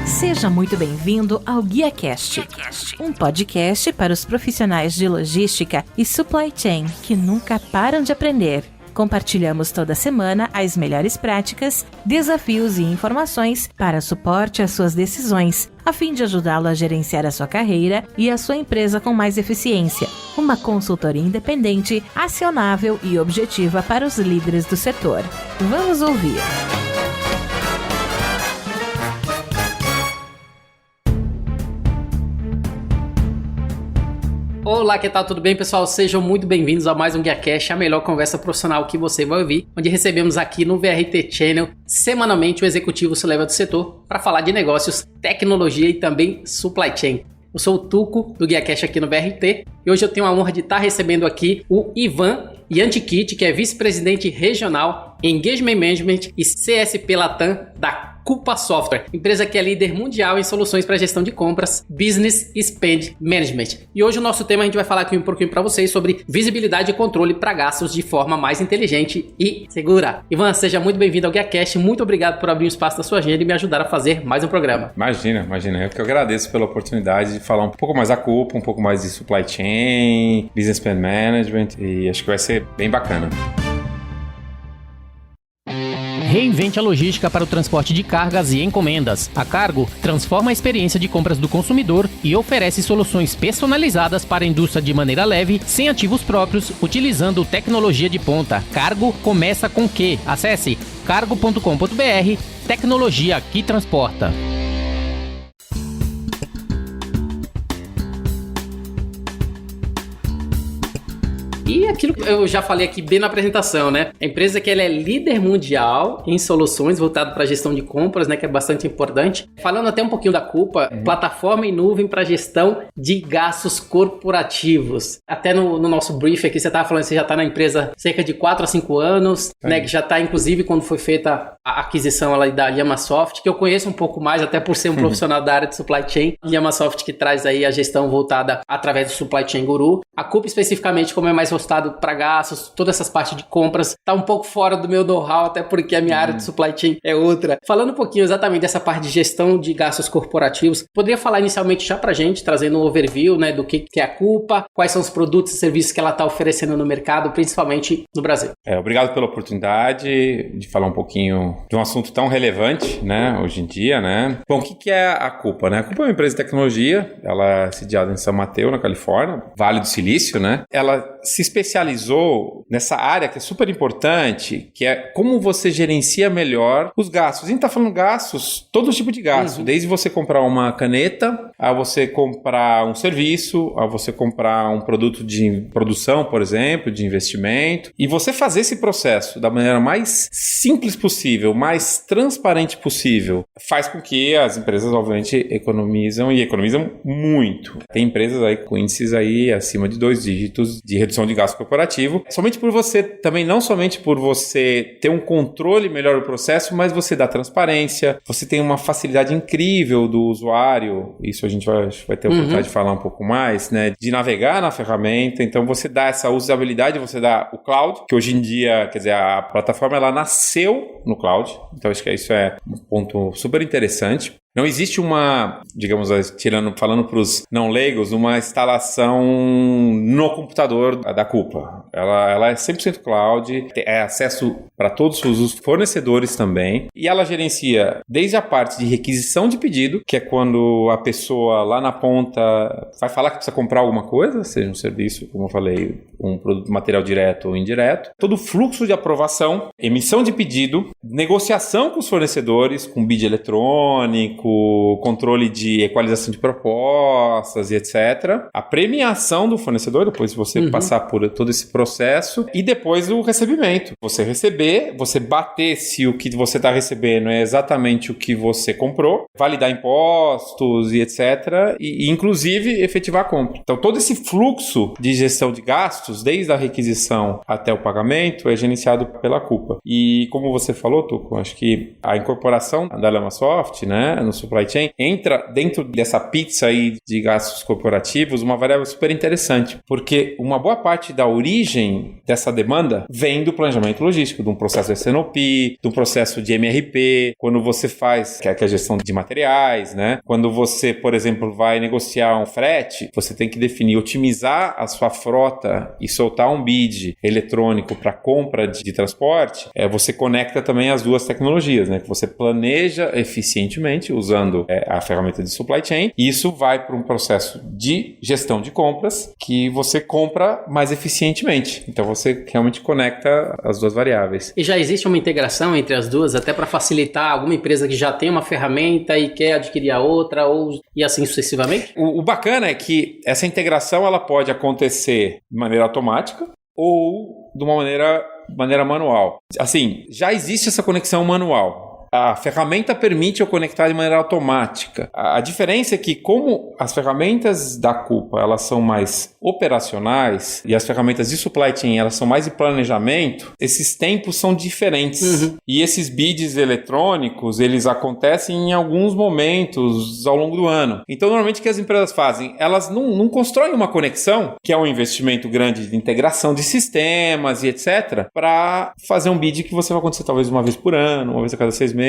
Seja muito bem-vindo ao GuiaCast, um podcast para os profissionais de logística e supply chain que nunca param de aprender. Compartilhamos toda semana as melhores práticas, desafios e informações para suporte às suas decisões, a fim de ajudá-lo a gerenciar a sua carreira e a sua empresa com mais eficiência. Uma consultoria independente, acionável e objetiva para os líderes do setor. Vamos ouvir. Olá, que tal? Tudo bem, pessoal? Sejam muito bem-vindos a mais um GuiaCast, a melhor conversa profissional que você vai ouvir, onde recebemos aqui no VRT Channel, semanalmente, o executivo C-Level do setor para falar de negócios, tecnologia e também supply chain. Eu sou o Tuco, do GuiaCast aqui no VRT, e hoje eu tenho a honra de estar recebendo aqui o Ivan Yantikit, que é vice-presidente regional em Engagement Management e CSP Latam da Coupa Software, empresa que é líder mundial em soluções para gestão de compras, Business Spend Management. E hoje o nosso tema, a gente vai falar aqui um pouquinho para vocês sobre visibilidade e controle para gastos de forma mais inteligente e segura. Ivan, seja muito bem-vindo ao GuiaCast, muito obrigado por abrir um espaço da sua agenda e me ajudar a fazer mais um programa. Imagina, eu que agradeço pela oportunidade de falar um pouco mais da Coupa, um pouco mais de supply chain, Business Spend Management, e acho que vai ser bem bacana. Reinvente a logística para o transporte de cargas e encomendas. A Cargo transforma a experiência de compras do consumidor e oferece soluções personalizadas para a indústria de maneira leve, sem ativos próprios, utilizando tecnologia de ponta. Cargo começa com Q. Acesse cargo.com.br, tecnologia que transporta. E aquilo que eu já falei aqui bem na apresentação, né? A empresa que ela é líder mundial em soluções voltadas para gestão de compras, né? Que é bastante importante. Falando até um pouquinho da Coupa, plataforma em nuvem para gestão de gastos corporativos. Até no nosso brief aqui, você estava falando que você já está na empresa há cerca de 4 a 5 anos, né? Que já está, inclusive, quando foi feita a aquisição lá da Llamasoft, que eu conheço um pouco mais, até por ser um profissional da área de supply chain. Llamasoft que traz aí a gestão voltada através do Supply Chain Guru. A Coupa especificamente, como é mais voltado para gastos, todas essas partes de compras, tá um pouco fora do meu know-how, até porque a minha área de supply chain é outra. Falando um pouquinho exatamente dessa parte de gestão de gastos corporativos, poderia falar inicialmente já pra gente, trazendo um overview, né, do que é a Coupa, quais são os produtos e serviços que ela tá oferecendo no mercado, principalmente no Brasil. Obrigado pela oportunidade de falar um pouquinho de um assunto tão relevante, né, hoje em dia, né. Bom, o que é a Coupa, né? A Coupa é uma empresa de tecnologia, ela é sediada em São Mateus, na Califórnia, Vale do Silício, né. Ela se especializou nessa área que é super importante, que é como você gerencia melhor os gastos. A gente está falando gastos, todo tipo de gasto, desde você comprar uma caneta, a você comprar um serviço, a você comprar um produto de produção, por exemplo, de investimento, e você fazer esse processo da maneira mais simples possível, mais transparente possível, faz com que as empresas, obviamente, economizam muito. Tem empresas aí com índices aí acima de 2 dígitos de redução de gasto corporativo, somente por você, também não somente por você ter um controle melhor do processo, mas você dá transparência, você tem uma facilidade incrível do usuário, isso a gente vai ter a oportunidade de falar um pouco mais, né, de navegar na ferramenta, então você dá essa usabilidade, você dá o cloud, que hoje em dia, quer dizer, a plataforma ela nasceu no cloud, então acho que isso é um ponto super interessante. Não existe uma, digamos, falando para os não leigos, uma instalação no computador da Coupa. Ela é 100% cloud, é acesso para todos os fornecedores também, e ela gerencia desde a parte de requisição de pedido, que é quando a pessoa lá na ponta vai falar que precisa comprar alguma coisa, seja um serviço, como eu falei, um produto material direto ou indireto, todo o fluxo de aprovação, emissão de pedido, negociação com os fornecedores, com bid eletrônico, controle de equalização de propostas e etc. A premiação do fornecedor, depois de você passar por todo esse processo, e depois o recebimento. Você receber, você bater se o que você está recebendo é exatamente o que você comprou, validar impostos e etc. E inclusive efetivar a compra. Então todo esse fluxo de gestão de gastos, desde a requisição até o pagamento, é gerenciado pela Coupa. E como você falou, Tuco, acho que a incorporação da Llamasoft, né, no supply chain, entra dentro dessa pizza aí de gastos corporativos uma variável super interessante, porque uma boa parte da origem dessa demanda vem do planejamento logístico, de um processo de SNOP, de um processo de MRP, quando você faz, que é a gestão de materiais, né? Quando você, por exemplo, vai negociar um frete, você tem que definir, otimizar a sua frota e soltar um bid eletrônico para compra de transporte, você conecta também as duas tecnologias, né? Que você planeja eficientemente usando a ferramenta de supply chain, e isso vai para um processo de gestão de compras que você compra mais eficientemente. Então você realmente conecta as duas variáveis. E já existe uma integração entre as duas, até para facilitar alguma empresa que já tem uma ferramenta e quer adquirir a outra, e assim sucessivamente? O bacana é que essa integração ela pode acontecer de maneira automática ou de uma maneira manual. Assim, já existe essa conexão manual. A ferramenta permite eu conectar de maneira automática. A diferença é que, como as ferramentas da Coupa elas são mais operacionais e as ferramentas de supply chain elas são mais de planejamento, esses tempos são diferentes. Uhum. E esses bids eletrônicos, eles acontecem em alguns momentos ao longo do ano. Então, normalmente, o que as empresas fazem? Elas não constroem uma conexão, que é um investimento grande de integração de sistemas e etc., para fazer um bid que você vai acontecer talvez uma vez por ano, uma vez a cada 6 meses.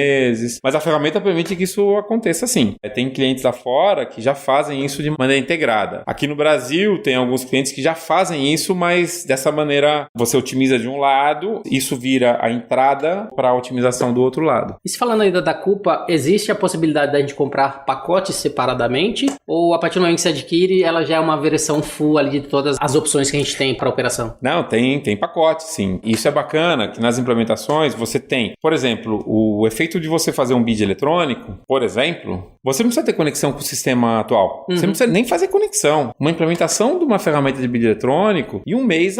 Mas a ferramenta permite que isso aconteça assim. Tem clientes lá fora que já fazem isso de maneira integrada. Aqui no Brasil tem alguns clientes que já fazem isso, mas dessa maneira você otimiza de um lado, isso vira a entrada para a otimização do outro lado. E se falando ainda da Coupa, existe a possibilidade da gente comprar pacotes separadamente? Ou a partir do momento que você adquire, ela já é uma versão full ali de todas as opções que a gente tem para operação? Não, tem pacote, sim. Isso é bacana, que nas implementações você tem, por exemplo, o efeito de você fazer um bid eletrônico, por exemplo, você não precisa ter conexão com o sistema atual. Uhum. Você não precisa nem fazer conexão. Uma implementação de uma ferramenta de bid eletrônico, em um mês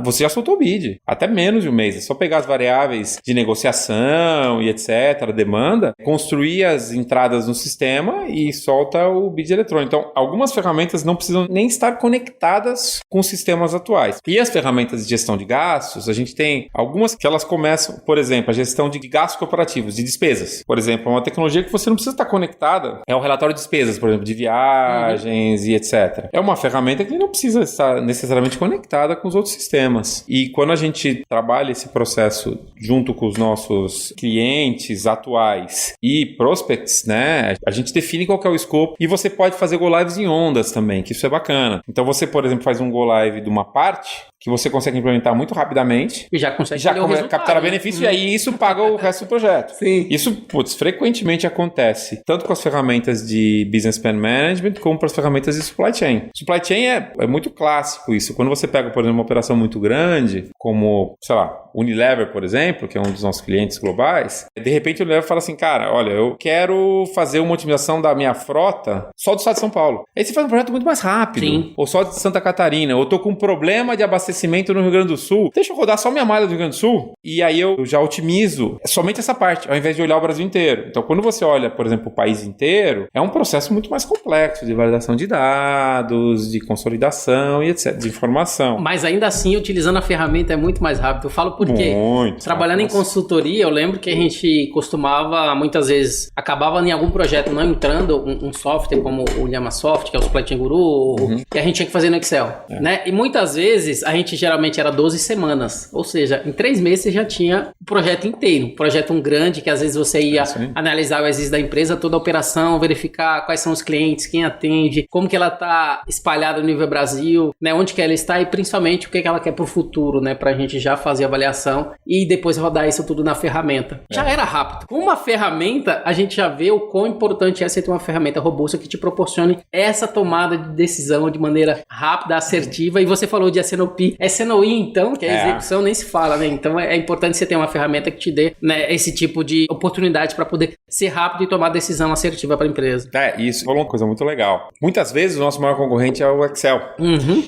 você já soltou o bid. Até menos de um mês. É só pegar as variáveis de negociação e etc., a demanda, construir as entradas no sistema e solta o bid eletrônico. Então, algumas ferramentas não precisam nem estar conectadas com os sistemas atuais. E as ferramentas de gestão de gastos, a gente tem algumas que elas começam, por exemplo, a gestão de gastos corporativos, de despesas. Por exemplo, uma tecnologia que você não precisa estar conectada é o relatório de despesas, por exemplo, de viagens e etc. É uma ferramenta que não precisa estar necessariamente conectada com os outros sistemas. E quando a gente trabalha esse processo junto com os nossos clientes atuais e prospects, né, a gente define qual que é o escopo e você pode fazer go lives em ondas também, que isso é bacana. Então você, por exemplo, faz um go live de uma parte que você consegue implementar muito rapidamente e já consegue capturar benefício, e aí isso paga o resto do projeto. Sim. Isso, frequentemente acontece, tanto com as ferramentas de Business Spend Management, como para as ferramentas de Supply Chain. Supply Chain é muito clássico isso. Quando você pega, por exemplo, uma operação muito grande, como, sei lá, Unilever, por exemplo, que é um dos nossos clientes globais, de repente o Unilever fala assim, cara, olha, eu quero fazer uma otimização da minha frota só do estado de São Paulo. Aí você faz um projeto muito mais rápido. Sim. Ou só de Santa Catarina, ou eu tô com um problema de abastecimento no Rio Grande do Sul, deixa eu rodar só minha malha do Rio Grande do Sul, e aí eu já otimizo somente essa parte, ao invés de olhar o Brasil inteiro. Então, quando você olha, por exemplo, o país inteiro, é um processo muito mais complexo de validação de dados, de consolidação e etc, de informação. Mas ainda assim, utilizando a ferramenta é muito mais rápido. Eu falo porque, trabalhando em consultoria, eu lembro que a gente costumava, muitas vezes, acabava em algum projeto não entrando um software como o Llamasoft, que é o Supply Chain Guru, que a gente tinha que fazer no Excel, né? E muitas vezes, a gente geralmente era 12 semanas, ou seja, em 3 meses você já tinha o projeto inteiro, um projeto grande que às vezes você ia analisar o exercício da empresa, toda a operação, verificar quais são os clientes, quem atende, como que ela está espalhada no nível Brasil, né, onde que ela está e principalmente o que ela quer para o futuro, né, para a gente já fazer a avaliação e depois rodar isso tudo na ferramenta. Já era rápido. Com uma ferramenta, a gente já vê o quão importante é você ter uma ferramenta robusta que te proporcione essa tomada de decisão de maneira rápida, assertiva, e você falou de SNOP. SNOI, então, que é a execução, nem se fala, né? Então é importante você ter uma ferramenta que te dê, né, esse tipo de oportunidade para poder ser rápido e tomar decisão assertiva para a empresa. Isso falou uma coisa muito legal. Muitas vezes o nosso maior concorrente é o Excel.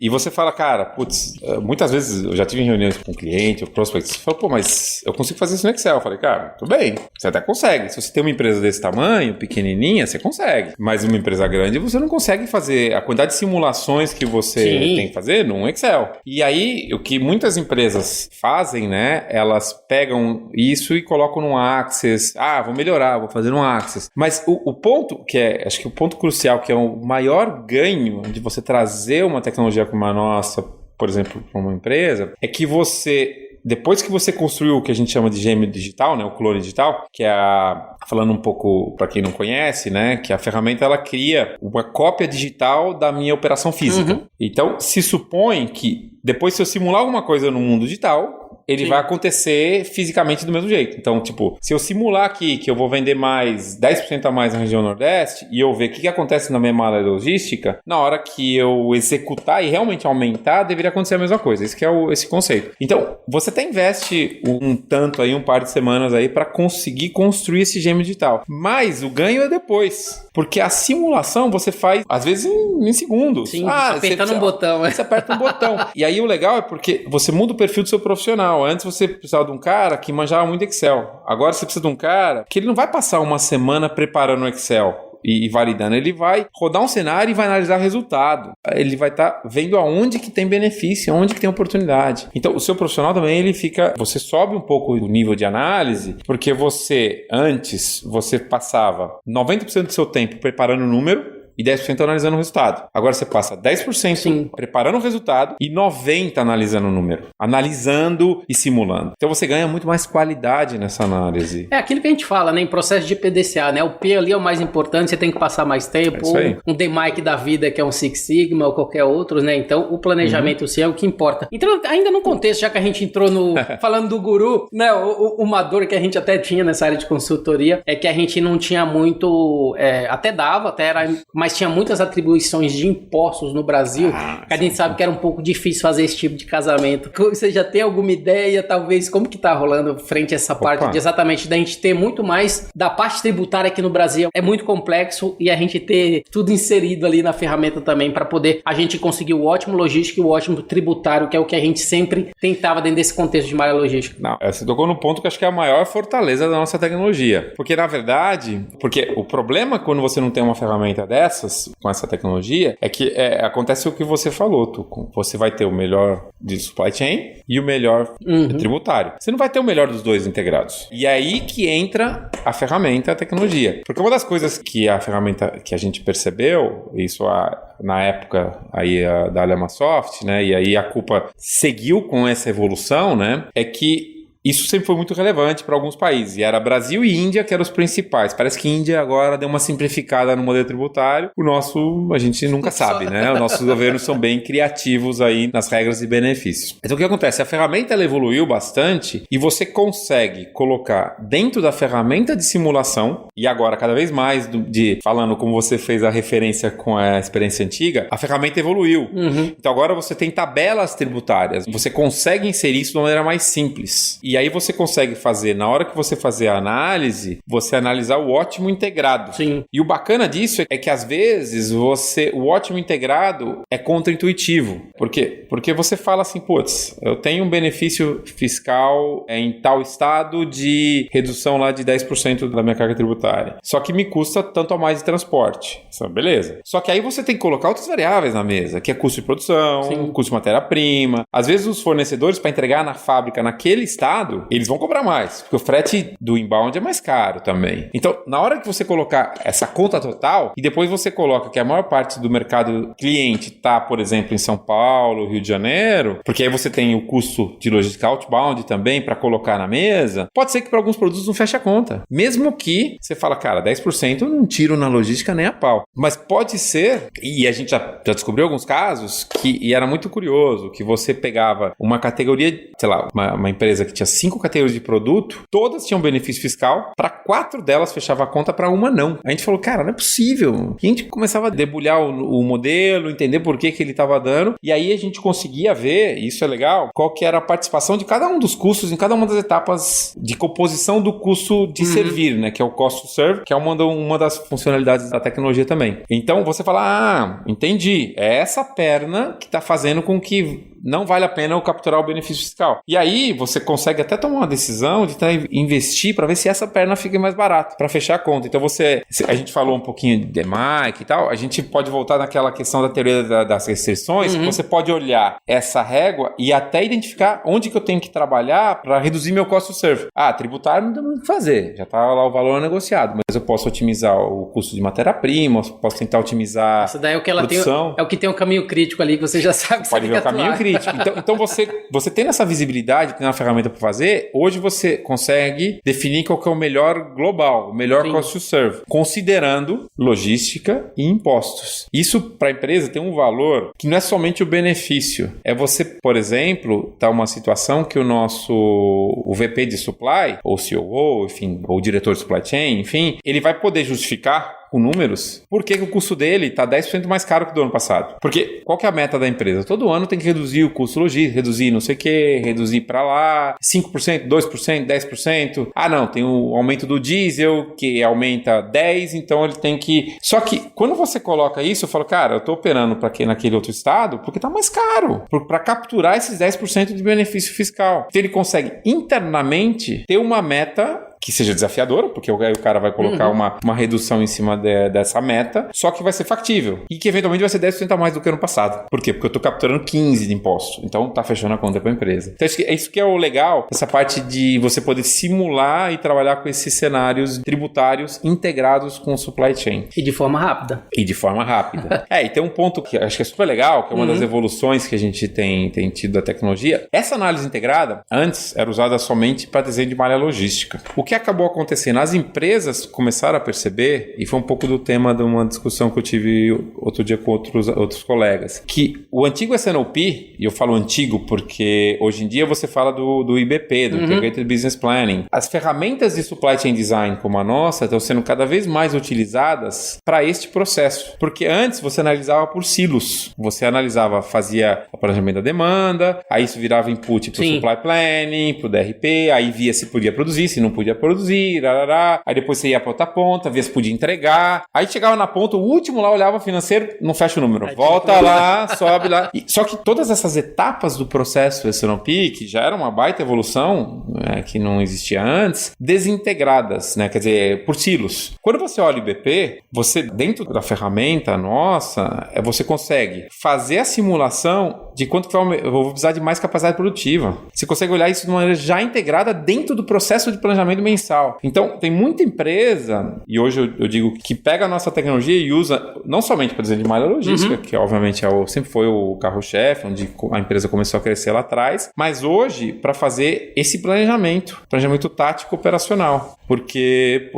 E você fala, cara, muitas vezes eu já tive reuniões com um cliente, o prospect, você fala, mas eu consigo fazer isso no Excel. Eu falei, cara, tudo bem, você até consegue. Se você tem uma empresa desse tamanho, pequenininha, você consegue. Mas uma empresa grande, você não consegue fazer a quantidade de simulações que você tem que fazer num Excel. E aí, o que muitas empresas fazem, né? Elas pegam isso e colocam num Access. Vou melhorar, vou fazer um Access. Mas o ponto acho que o ponto crucial, que é o maior ganho de você trazer uma tecnologia como a nossa, por exemplo, para uma empresa, é que depois que você construiu o que a gente chama de gêmeo digital, né, o clone digital, que é falando um pouco para quem não conhece, né, que a ferramenta ela cria uma cópia digital da minha operação física. Então, se supõe que depois se eu simular alguma coisa no mundo digital, ele vai acontecer fisicamente do mesmo jeito. Então, tipo, se eu simular aqui que eu vou vender mais 10% a mais na região Nordeste e eu ver o que acontece na minha malha logística, na hora que eu executar e realmente aumentar, deveria acontecer a mesma coisa. Esse que é esse conceito. Então, você até investe um par de semanas aí para conseguir construir esse gêmeo digital. Mas o ganho é depois. Porque a simulação você faz, às vezes, em segundos. Sim, apertando um botão. Você aperta um botão. E aí o legal é porque você muda o perfil do seu profissional. Antes você precisava de um cara que manjava muito Excel. Agora você precisa de um cara que ele não vai passar uma semana preparando o Excel e validando. Ele vai rodar um cenário e vai analisar o resultado. Ele vai estar vendo aonde que tem benefício, aonde que tem oportunidade. Então, o seu profissional também, você sobe um pouco o nível de análise, porque antes, você passava 90% do seu tempo preparando o número e 10% analisando o resultado. Agora você passa 10% preparando o resultado e 90% analisando o número. Analisando e simulando. Então você ganha muito mais qualidade nessa análise. É aquilo que a gente fala, né? Em processo de PDCA, né? O P ali é o mais importante, você tem que passar mais tempo. Ou um DMAIC da vida, que é um Six Sigma ou qualquer outro, né? Então o planejamento sim é o que importa. Então, ainda no contexto, já que a gente entrou falando do guru, né? Uma dor que a gente até tinha nessa área de consultoria é que a gente não tinha muito... até era... Mas tinha muitas atribuições de impostos no Brasil, que a gente sabe que era um pouco difícil fazer esse tipo de casamento. Você já tem alguma ideia, talvez, como que tá rolando frente a essa parte de exatamente da gente ter muito mais da parte tributária aqui no Brasil? É muito complexo e a gente ter tudo inserido ali na ferramenta também para poder a gente conseguir o ótimo logístico e o ótimo tributário, que é o que a gente sempre tentava dentro desse contexto de malha logística. Não, você tocou no ponto que acho que é a maior fortaleza da nossa tecnologia. Porque, na verdade, o problema quando você não tem uma ferramenta dessas, com essa tecnologia, é que acontece o que você falou, Tuco. Você vai ter o melhor de supply chain e o melhor tributário. Você não vai ter o melhor dos dois integrados. E é aí que entra a ferramenta, a tecnologia. Porque uma das coisas que a ferramenta que a gente percebeu, isso na época aí da Alemasoft, né, e aí a Coupa seguiu com essa evolução, né, é que isso sempre foi muito relevante para alguns países. E era Brasil e Índia que eram os principais. Parece que Índia agora deu uma simplificada no modelo tributário. A gente nunca sabe, né? Os nossos governos são bem criativos aí nas regras e benefícios. Então o que acontece? A ferramenta ela evoluiu bastante e você consegue colocar dentro da ferramenta de simulação, e agora cada vez mais, falando como você fez a referência com a experiência antiga, a ferramenta evoluiu. Então agora você tem tabelas tributárias. Você consegue inserir isso de uma maneira mais simples. E aí você consegue fazer, na hora que você fazer a análise, você analisar o ótimo integrado. Sim. E o bacana disso é que às vezes o ótimo integrado é contraintuitivo. Por quê? Porque você fala assim, eu tenho um benefício fiscal em tal estado de redução lá de 10% da minha carga tributária. Só que me custa tanto a mais de transporte. Beleza. Só que aí você tem que colocar outras variáveis na mesa, que é custo de produção, custo de matéria-prima. Às vezes os fornecedores, para entregar na fábrica naquele estado, eles vão cobrar mais, porque o frete do inbound é mais caro também. Então, na hora que você colocar essa conta total, e depois você coloca que a maior parte do mercado cliente está, por exemplo, em São Paulo, Rio de Janeiro, porque aí você tem o custo de logística outbound também para colocar na mesa, pode ser que para alguns produtos não feche a conta. Mesmo que você fala, cara, 10% eu não tiro na logística nem a pau. Mas pode ser, e a gente já descobriu alguns casos, e era muito curioso, que você pegava uma categoria, sei lá, uma empresa que tinha 5 categorias de produto, todas tinham benefício fiscal, para 4 delas fechava a conta, para uma não. A gente falou, cara, não é possível. E a gente começava a debulhar o modelo, entender por que ele estava dando, e aí a gente conseguia ver, e isso é legal, qual que era a participação de cada um dos custos em cada uma das etapas de composição do custo de servir, né, que é o cost to serve, que é uma das funcionalidades da tecnologia também. Então você fala, entendi, é essa perna que está fazendo com que não vale a pena eu capturar o benefício fiscal. E aí você consegue consegue até tomar uma decisão de investir para ver se essa perna fica mais barata, para fechar a conta. Então a gente falou um pouquinho de DMAIC e tal, a gente pode voltar naquela questão da teoria das restrições, que você pode olhar essa régua e até identificar onde que eu tenho que trabalhar para reduzir meu cost to serve. Tributário não tem muito o que fazer, já está lá o valor negociado, mas eu posso otimizar o custo de matéria-prima, posso tentar otimizar isso daí é o que ela produção. É o que tem um caminho crítico ali, que você já sabe que pode ver o caminho crítico. Então você tendo essa visibilidade, tendo uma ferramenta para fazer, hoje você consegue definir qual que é o melhor global, o melhor cost to serve, considerando logística e impostos. Isso para a empresa tem um valor que não é somente o benefício. É você, por exemplo, tá uma situação que o VP de supply, ou COO, enfim, ou diretor de supply chain, enfim, ele vai poder justificar com números, por que o custo dele está 10% mais caro que do ano passado. Porque qual que é a meta da empresa? Todo ano tem que reduzir o custo logístico, reduzir não sei o que, reduzir para lá, 5%, 2%, 10%. Não, tem o aumento do diesel, que aumenta 10%, então ele tem que... Só que quando você coloca isso, eu falo, cara, eu estou operando naquele outro estado porque está mais caro, para capturar esses 10% de benefício fiscal. Então ele consegue internamente ter uma meta que seja desafiadora, porque o cara vai colocar uma redução em cima dessa meta, só que vai ser factível. E que eventualmente vai ser 10% a mais do que ano passado. Por quê? Porque eu estou capturando 15% de imposto. Então tá fechando a conta para a empresa. Então é isso que é o legal, essa parte de você poder simular e trabalhar com esses cenários tributários integrados com o supply chain. E de forma rápida. E tem um ponto que acho que é super legal, que é uma das evoluções que a gente tem tido da tecnologia. Essa análise integrada, antes, era usada somente para desenho de malha logística. O que acabou acontecendo? As empresas começaram a perceber, e foi um pouco do tema de uma discussão que eu tive outro dia com outros colegas, que o antigo SNOP, e eu falo antigo porque hoje em dia você fala do IBP, do Integrated Business Planning. As ferramentas de Supply Chain Design como a nossa estão sendo cada vez mais utilizadas para este processo. Porque antes você analisava por silos. Você fazia o planejamento da demanda, aí isso virava input para o Supply Planning, para o DRP, aí via se podia produzir, se não podia produzir, aí depois você ia para outra ponta, via se podia entregar, aí chegava na ponta, o último lá olhava o financeiro, não fecha o número, volta lá, sobe lá. Só que todas essas etapas do processo SNOP, que já era uma baita evolução, que não existia antes, desintegradas, quer dizer, por silos. Quando você olha o IBP, você dentro da ferramenta nossa, você consegue fazer a simulação de quanto que eu vou precisar de mais capacidade produtiva. Você consegue olhar isso de uma maneira já integrada dentro do processo de planejamento mensal. Então, tem muita empresa, e hoje eu digo que pega a nossa tecnologia e usa não somente para desenho de malha logística, que obviamente sempre foi o carro-chefe, onde a empresa começou a crescer lá atrás, mas hoje para fazer esse planejamento tático operacional, porque,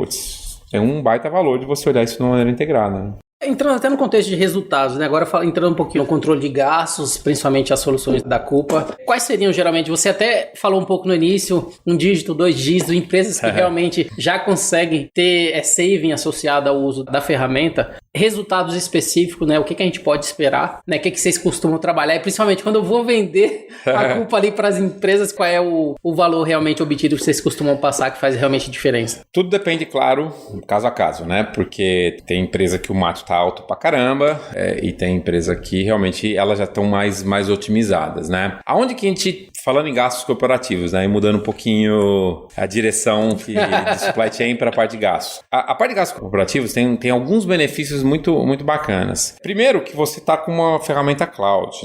é um baita valor de você olhar isso de uma maneira integrada. Entrando até no contexto de resultados, Agora entrando um pouquinho no controle de gastos, principalmente as soluções da Coupa. Quais seriam geralmente? Você até falou um pouco no início, 1 dígito, 2 dígitos, empresas que realmente já conseguem ter saving associado ao uso da ferramenta. Resultados específicos, O que a gente pode esperar, O que vocês costumam trabalhar? E principalmente quando eu vou vender a Coupa ali para as empresas, qual é o valor realmente obtido que vocês costumam passar que faz realmente diferença? Tudo depende, claro, caso a caso, Porque tem empresa que o mato tá alto pra caramba, e tem empresa que realmente elas já estão mais otimizadas, Aonde que a gente, falando em gastos corporativos, e mudando um pouquinho a direção de supply chain para a parte de gastos. A parte de gastos corporativos tem alguns benefícios muito, muito bacanas. Primeiro, que você está com uma ferramenta cloud,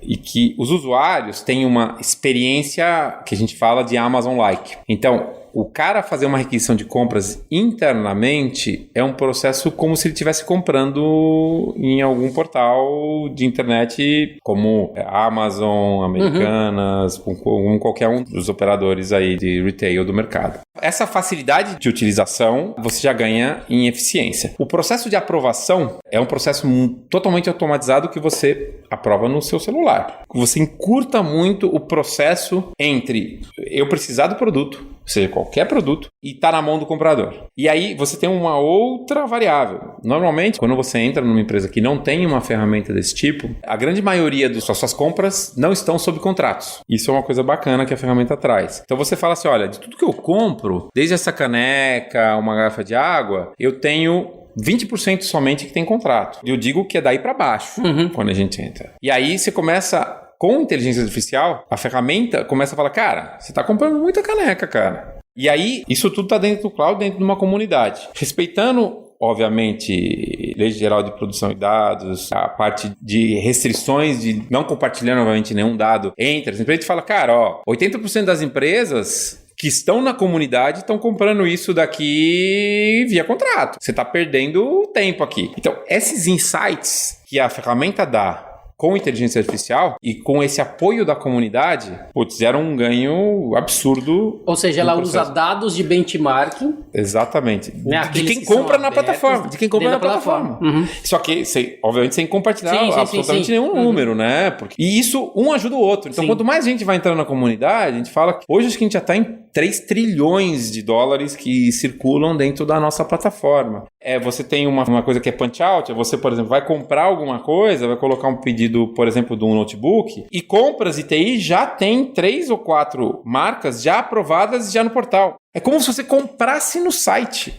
e que os usuários têm uma experiência que a gente fala de Amazon-like. Então, o cara fazer uma requisição de compras internamente é um processo como se ele estivesse comprando em algum portal de internet como Amazon, Americanas, com qualquer um dos operadores aí de retail do mercado. Essa facilidade de utilização você já ganha em eficiência. O processo de aprovação é um processo totalmente automatizado que você aprova no seu celular. Você encurta muito o processo entre eu precisar do produto, ou seja, qualquer produto, e está na mão do comprador. E aí você tem uma outra variável. Normalmente, quando você entra numa empresa que não tem uma ferramenta desse tipo, a grande maioria das suas compras não estão sob contratos. Isso é uma coisa bacana que a ferramenta traz. Então você fala assim, olha, de tudo que eu compro, desde essa caneca, uma garrafa de água, eu tenho 20% somente que tem contrato. Eu digo que é daí para baixo, quando a gente entra. E aí você começa Com inteligência artificial, a ferramenta começa a falar, cara, você está comprando muita caneca, cara. E aí, isso tudo está dentro do cloud, dentro de uma comunidade. Respeitando, obviamente, lei geral de produção de dados, a parte de restrições de não compartilhar, obviamente, nenhum dado entre as empresas, a gente fala, cara, ó, 80% das empresas que estão na comunidade estão comprando isso daqui via contrato. Você está perdendo tempo aqui. Então, esses insights que a ferramenta dá com inteligência artificial e com esse apoio da comunidade, geram um ganho absurdo. Ou seja, ela usa dados de benchmarking. Exatamente. Né? De quem compra na plataforma. De quem compra na plataforma. Uhum. Só que, obviamente, sem compartilhar absolutamente nenhum número, né? E isso, um ajuda o outro. Então, quanto mais gente vai entrando na comunidade, a gente fala que hoje acho que a gente já está em 3 trilhões de dólares que circulam dentro da nossa plataforma. Você tem uma coisa que é punch-out, você, por exemplo, vai comprar alguma coisa, vai colocar um pedido, por exemplo, de um notebook, e compras e TI já tem 3 ou 4 marcas já aprovadas já no portal. É como se você comprasse no site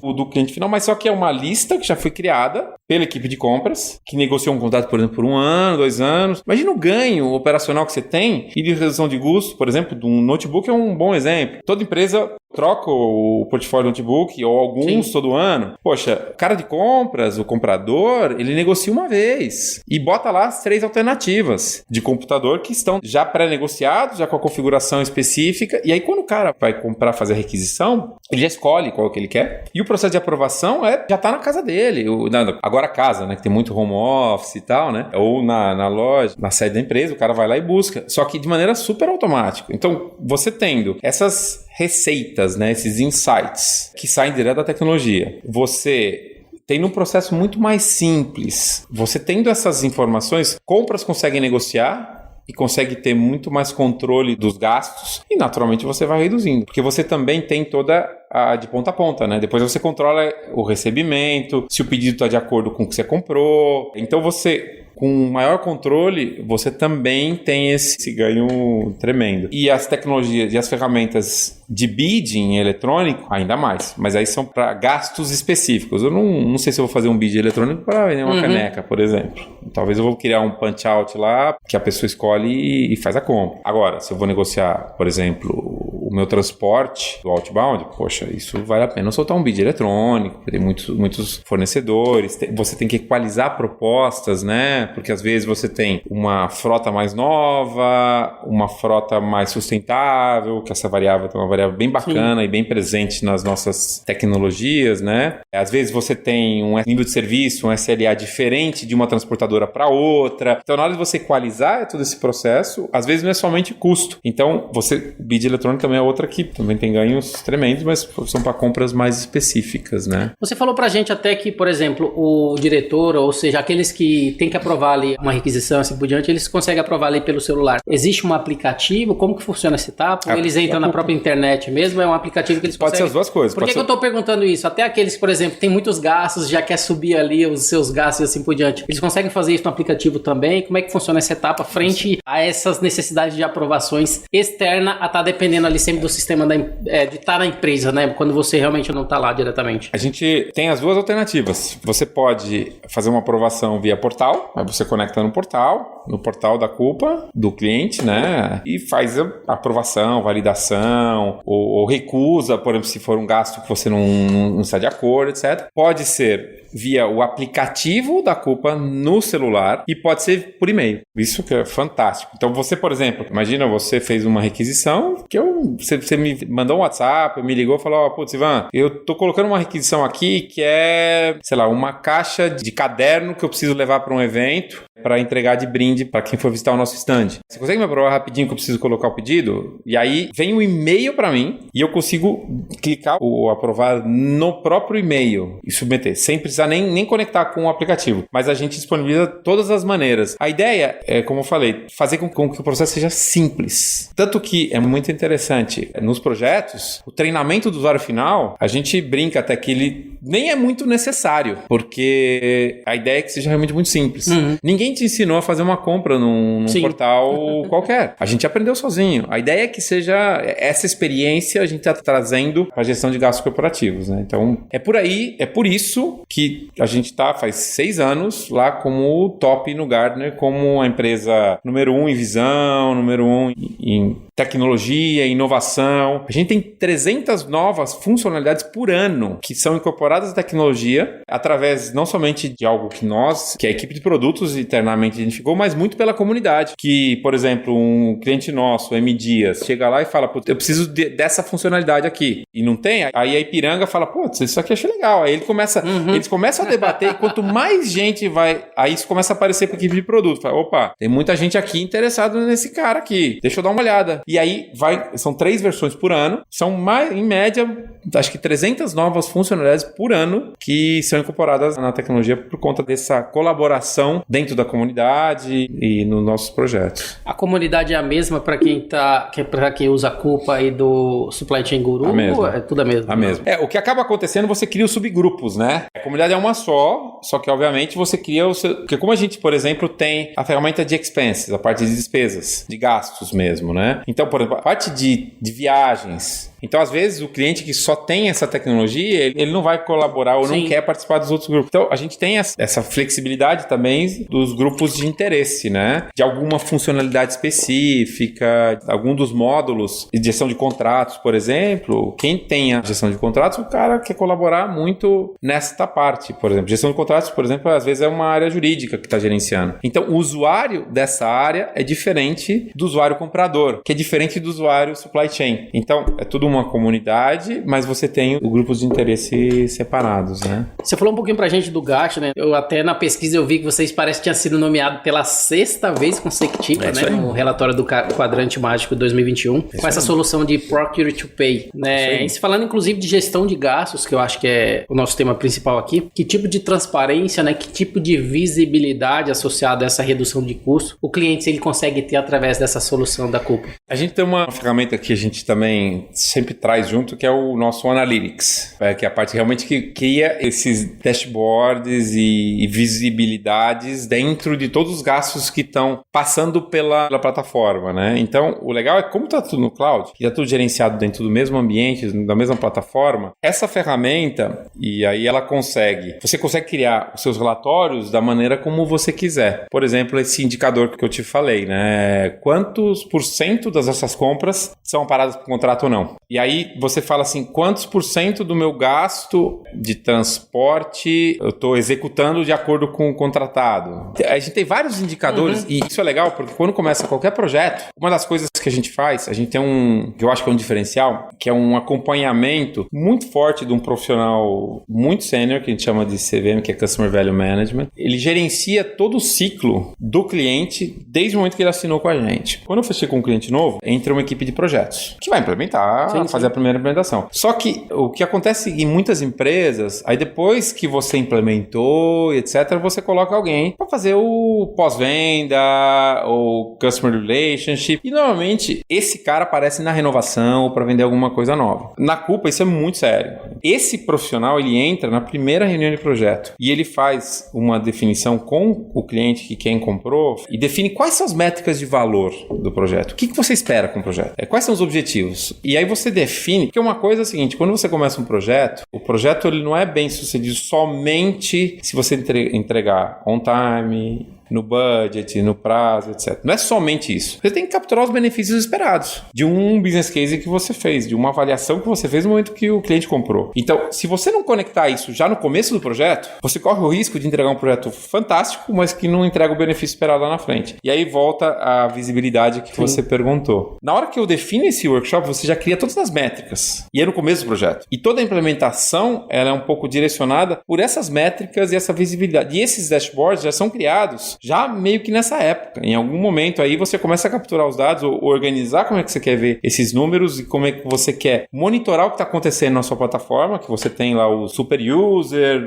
do cliente final, mas só que é uma lista que já foi criada pela equipe de compras, que negociou um contrato, por exemplo, por 1 ano, 2 anos. Imagina o ganho operacional que você tem e de redução de custo, por exemplo, de um notebook é um bom exemplo. Toda empresa troca o portfólio do notebook, ou alguns todo ano. Poxa, o cara de compras, o comprador, ele negocia uma vez e bota lá as 3 alternativas de computador que estão já pré-negociados, já com a configuração específica. E aí, quando o cara vai comprar, fazer a requisição, ele já escolhe qual que ele quer. E o processo de aprovação já está na casa dele. Agora a casa, né? Que tem muito home office e tal, né? Ou na loja, na sede da empresa, o cara vai lá e busca. Só que de maneira super automática. Então, você tendo essas receitas, né? Esses insights que saem direto da tecnologia, você tem um processo muito mais simples. Você tendo essas informações, compras conseguem negociar e consegue ter muito mais controle dos gastos e naturalmente você vai reduzindo, porque você também tem toda a de ponta a ponta, né? Depois você controla o recebimento, se o pedido está de acordo com o que você comprou. Então você, com maior controle, você também tem esse ganho tremendo. E as tecnologias e as ferramentas de bidding eletrônico, ainda mais. Mas aí são para gastos específicos. Eu não sei se eu vou fazer um bid eletrônico para vender uma caneca, por exemplo. Talvez eu vou criar um punch-out lá, que a pessoa escolhe e faz a compra. Agora, se eu vou negociar, por exemplo, o meu transporte do outbound, poxa, isso vale a pena soltar um bid eletrônico, tem muitos fornecedores, você tem que equalizar propostas, né? Porque às vezes você tem uma frota mais nova, uma frota mais sustentável, que essa variável tem uma variável bem bacana e bem presente nas nossas tecnologias, né? Às vezes você tem um nível de serviço, um SLA diferente de uma transportadora para outra. Então, na hora de você equalizar todo esse processo, às vezes não é somente custo. Então, bid eletrônico também é outra que também tem ganhos tremendos, mas são para compras mais específicas, né? Você falou pra gente até que, por exemplo, o diretor, ou seja, aqueles que têm que aprovar ali uma requisição, assim por diante, eles conseguem aprovar ali pelo celular. Existe um aplicativo? Como que funciona essa etapa? Ou eles entram na própria internet mesmo? É um aplicativo que eles conseguem... Pode ser as duas coisas. Por que eu tô perguntando isso? Até aqueles, por exemplo, tem muitos gastos, já quer subir ali os seus gastos e assim por diante. Eles conseguem fazer isso no aplicativo também? Como é que funciona essa etapa frente a essas necessidades de aprovações externa a estar dependendo ali sempre do sistema de estar na empresa, né? Quando você realmente não está lá diretamente. A gente tem as duas alternativas. Você pode fazer uma aprovação via portal, aí você conecta no portal da culpa do cliente, né? E faz a aprovação, validação, ou recusa, por exemplo, se for um gasto que você não está de acordo, etc. Pode ser via o aplicativo da culpa no celular e pode ser por e-mail. Isso que é fantástico. Então você, por exemplo, imagina você fez uma requisição que você me mandou um WhatsApp, me ligou e falou, putz, Ivan, eu tô colocando uma requisição aqui que é, sei lá, uma caixa de caderno que eu preciso levar para um evento para entregar de brinde para quem for visitar o nosso stand. Você consegue me aprovar rapidinho que eu preciso colocar o pedido? E aí vem um e-mail para mim e eu consigo clicar ou aprovar no próprio e-mail e submeter, sem precisar nem conectar com o aplicativo. Mas a gente disponibiliza todas as maneiras. A ideia é, como eu falei, fazer com que o processo seja simples. Tanto que é muito interessante, nos projetos, o treinamento do usuário final, a gente brinca até que ele nem é muito necessário, porque a ideia é que seja realmente muito simples. Ninguém te ensinou a fazer uma compra num portal qualquer. A gente aprendeu sozinho. A ideia é que seja essa experiência a gente está trazendo para a gestão de gastos corporativos, né? Então, é por aí, é por isso que a gente está faz 6 anos lá como top no Gartner, como a empresa número 1 em visão, número 1 em tecnologia, inovação. A gente tem 300 novas funcionalidades por ano que são incorporadas à tecnologia através não somente de algo que a equipe de produtos internamente identificou, mas muito pela comunidade. Que, por exemplo, um cliente nosso, o M. Dias, chega lá e fala, eu preciso dessa funcionalidade aqui. E não tem? Aí a Ipiranga fala, isso aqui eu achei legal. Aí eles começam a debater e quanto mais gente vai... Aí isso começa a aparecer para a equipe de produto. Fala, opa, tem muita gente aqui interessada nesse cara aqui. Deixa eu dar uma olhada. E aí são 3 versões por ano, são em média, acho que 300 novas funcionalidades por ano que são incorporadas na tecnologia por conta dessa colaboração dentro da comunidade e nos nossos projetos. A comunidade é a mesma para quem usa a Coupa aí do Supply Chain Guru? A mesma. É tudo a mesma? A mesma. O que acaba acontecendo, você cria os subgrupos, né? A comunidade é uma só que obviamente você cria porque como a gente, por exemplo, tem a ferramenta de expenses, a parte de despesas, de gastos mesmo, né? Então, por exemplo, a parte de viagens. Então, às vezes, o cliente que só tem essa tecnologia, ele não vai colaborar ou não quer participar dos outros grupos. Então, a gente tem essa flexibilidade também dos grupos de interesse, né? De alguma funcionalidade específica, algum dos módulos de gestão de contratos, por exemplo. Quem tem a gestão de contratos, o cara quer colaborar muito nesta parte, por exemplo. Gestão de contratos, por exemplo, às vezes é uma área jurídica que está gerenciando. Então, o usuário dessa área é diferente do usuário comprador, que é diferente do usuário supply chain. Então, é tudo uma comunidade, mas você tem os grupos de interesse separados, né? Você falou um pouquinho pra gente do gasto, né? Eu até na pesquisa eu vi que vocês parecem que tinham sido nomeados pela 6ª vez consecutiva, né? No relatório do Quadrante Mágico 2021, com essa solução de Procure to Pay, né? E se falando inclusive de gestão de gastos, que eu acho que é o nosso tema principal aqui, que tipo de transparência, né? Que tipo de visibilidade associada a essa redução de custo o cliente ele consegue ter através dessa solução da Coupa? A gente tem uma ferramenta que a gente também sempre traz junto, que é o nosso Analytics, que é a parte realmente que cria esses dashboards e visibilidades dentro de todos os gastos que estão passando pela plataforma, né? Então, o legal é como está tudo no cloud, e está tudo gerenciado dentro do mesmo ambiente, da mesma plataforma, essa ferramenta, e aí você consegue criar os seus relatórios da maneira como você quiser. Por exemplo, esse indicador que eu te falei, né? Quantos % das nossas compras são paradas por contrato ou não? E aí você fala assim, quantos % do meu gasto de transporte eu estou executando de acordo com o contratado? A gente tem vários indicadores e isso é legal porque quando começa qualquer projeto, uma das coisas que a gente faz, a gente tem que eu acho que é um diferencial, que é um acompanhamento muito forte de um profissional muito sênior, que a gente chama de CVM, que é Customer Value Management. Ele gerencia todo o ciclo do cliente desde o momento que ele assinou com a gente. Quando eu fechei com um cliente novo, entra uma equipe de projetos que vai implementar, fazer a primeira implementação. Só que o que acontece em muitas empresas, aí depois que você implementou, etc., você coloca alguém para fazer o pós-venda, ou customer relationship, e normalmente esse cara aparece na renovação ou para vender alguma coisa nova. Na Coupa isso é muito sério. Esse profissional ele entra na primeira reunião de projeto e ele faz uma definição com o cliente que quem comprou e define quais são as métricas de valor do projeto. O que você espera com o projeto? Quais são os objetivos? E aí você define, porque uma coisa é a seguinte, quando você começa um projeto, o projeto ele não é bem sucedido somente se você entregar on time, no budget, no prazo, etc. Não é somente isso. Você tem que capturar os benefícios esperados de um business case que você fez, de uma avaliação que você fez no momento que o cliente comprou. Então, se você não conectar isso já no começo do projeto, você corre o risco de entregar um projeto fantástico, mas que não entrega o benefício esperado lá na frente. E aí volta a visibilidade que você perguntou. Na hora que eu defino esse workshop, você já cria todas as métricas. E é no começo do projeto. E toda a implementação, ela é um pouco direcionada por essas métricas e essa visibilidade. E esses dashboards já são criados já meio que nessa época. Em algum momento aí você começa a capturar os dados, ou organizar como é que você quer ver esses números e como é que você quer monitorar o que está acontecendo na sua plataforma, que você tem lá o super user,